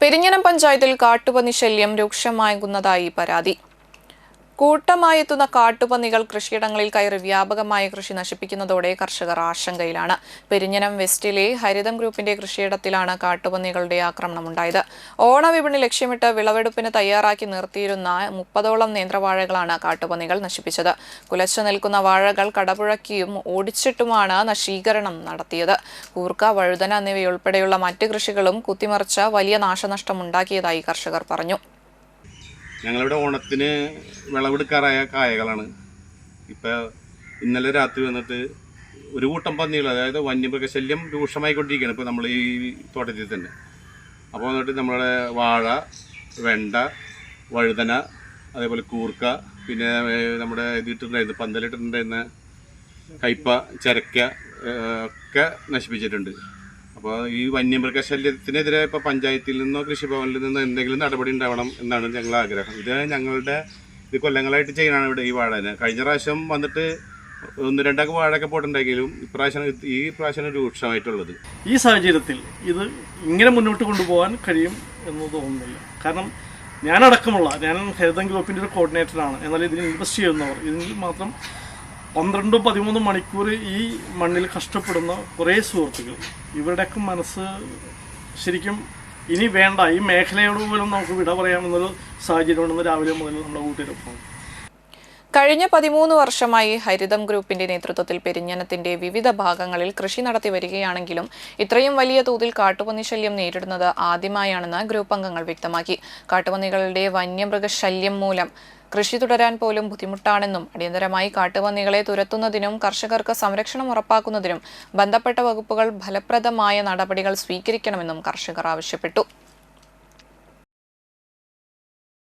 പെരിഞ്ഞനം പഞ്ചായത്തിൽ കാട്ടുപന്നി ശല്യം രൂക്ഷമാകുന്നതായി പരാതി. കൂട്ടമായെത്തുന്ന കാട്ടുപന്നികൾ കൃഷിയിടങ്ങളിൽ കയറി വ്യാപകമായ കൃഷി നശിപ്പിക്കുന്നതോടെ കർഷകർ ആശങ്കയിലാണ്. പെരിഞ്ഞനം വെസ്റ്റിലെ ഹരിതം ഗ്രൂപ്പിന്റെ കൃഷിയിടത്തിലാണ് കാട്ടുപന്നികളുടെ ആക്രമണമുണ്ടായത്. ഓണവിപണി ലക്ഷ്യമിട്ട് വിളവെടുപ്പിന് തയ്യാറാക്കി നിർത്തിയിരുന്ന 30ഓളം നേന്ത്രവാഴകളാണ് കാട്ടുപന്നികൾ നശിപ്പിച്ചത്. കുലച്ചു നിൽക്കുന്ന വാഴകൾ കടപുഴക്കിയും ഓടിച്ചിട്ടുമാണ് നശീകരണം നടത്തിയത്. കൂർക്ക, വഴുതന എന്നിവയുൾപ്പെടെയുള്ള മറ്റ് കൃഷികളും കുത്തിമറിച്ച് വലിയ നാശനഷ്ടമുണ്ടാക്കിയതായി കർഷകർ പറഞ്ഞു. ഞങ്ങളിവിടെ ഓണത്തിന് വിളവെടുക്കാറായ കായകളാണ്. ഇപ്പോൾ ഇന്നലെ രാത്രി വന്നിട്ട് ഒരു കൂട്ടം പന്നികൾ, അതായത് വന്യമൃഗശല്യം രൂക്ഷമായിക്കൊണ്ടിരിക്കുകയാണ് ഇപ്പോൾ നമ്മൾ ഈ തോട്ടത്തിൽ തന്നെ. അപ്പോൾ വന്നിട്ട് നമ്മുടെ വാഴ, വെണ്ട, വഴുതന, അതേപോലെ കൂർക്ക, പിന്നെ നമ്മുടെ ഇതിട്ടുണ്ടായിരുന്നു പന്തലിട്ടിട്ടുണ്ടായിരുന്ന കയ്പ, ചരക്ക ഒക്കെ നശിപ്പിച്ചിട്ടുണ്ട്. അപ്പോൾ ഈ വന്യമൃഗശല്യത്തിനെതിരെ ഇപ്പോൾ പഞ്ചായത്തിൽ നിന്നോ കൃഷിഭവനിൽ നിന്നോ എന്തെങ്കിലും നടപടി ഉണ്ടാവണം എന്നാണ് ഞങ്ങളുടെ ആഗ്രഹം. ഇത് കൊല്ലങ്ങളായിട്ട് ചെയ്യണമാണ് ഇവിടെ ഈ വാഴന്. കഴിഞ്ഞ പ്രാവശ്യം വന്നിട്ട് 1-2 വാഴയൊക്കെ പോയിട്ടുണ്ടെങ്കിലും ഈ പ്രാവശ്യം രൂക്ഷമായിട്ടുള്ളത്. ഈ സാഹചര്യത്തിൽ ഇത് ഇങ്ങനെ മുന്നോട്ട് കൊണ്ടുപോകാൻ കഴിയും എന്ന് തോന്നുന്നില്ല. കാരണം ഞാൻ ഹരിതം ഗ്രൂപ്പിൻ്റെ ഒരു കോർഡിനേറ്ററാണ്. എന്നാൽ ഇതിന് ഇൻവെസ്റ്റ് ചെയ്യുന്നവർ, ഇതിൽ മാത്രം 12-13 മണിക്കൂർ ഈ മണ്ണിൽ കഷ്ടപ്പെടുന്ന കുറേ സുഹൃത്തുക്കൾ, ഇവരുടെയൊക്കെ മനസ്സ് ശരിക്കും ഇനി വേണ്ട, ഈ മേഖലയോട് പോലും നമുക്ക് വിട പറയാമെന്നൊരു സാഹചര്യമുണ്ടെന്ന് രാവിലെ മുതൽ നമ്മുടെ കൂട്ടുകാരൊപ്പം. കഴിഞ്ഞ 13 വർഷമായി ഹരിതം ഗ്രൂപ്പിന്റെ നേതൃത്വത്തിൽ പെരിഞ്ഞനത്തിന്റെ വിവിധ ഭാഗങ്ങളിൽ കൃഷി നടത്തി വരികയാണെങ്കിലും ഇത്രയും വലിയ തോതിൽ കാട്ടുപന്നി ശല്യം നേരിടുന്നത് ആദ്യമായാണെന്ന് ഗ്രൂപ്പ് അംഗങ്ങൾ വ്യക്തമാക്കി. കാട്ടുപന്നികളുടെ വന്യമൃഗശല്യം മൂലം കൃഷി തുടരാൻ പോലും ബുദ്ധിമുട്ടാണെന്നും അടിയന്തരമായി കാട്ടുപന്നികളെ തുരത്തുന്നതിനും കർഷകർക്ക് സംരക്ഷണം ഉറപ്പാക്കുന്നതിനും ബന്ധപ്പെട്ട വകുപ്പുകൾ ഫലപ്രദമായ നടപടികൾ സ്വീകരിക്കണമെന്നും കർഷകർ ആവശ്യപ്പെട്ടു.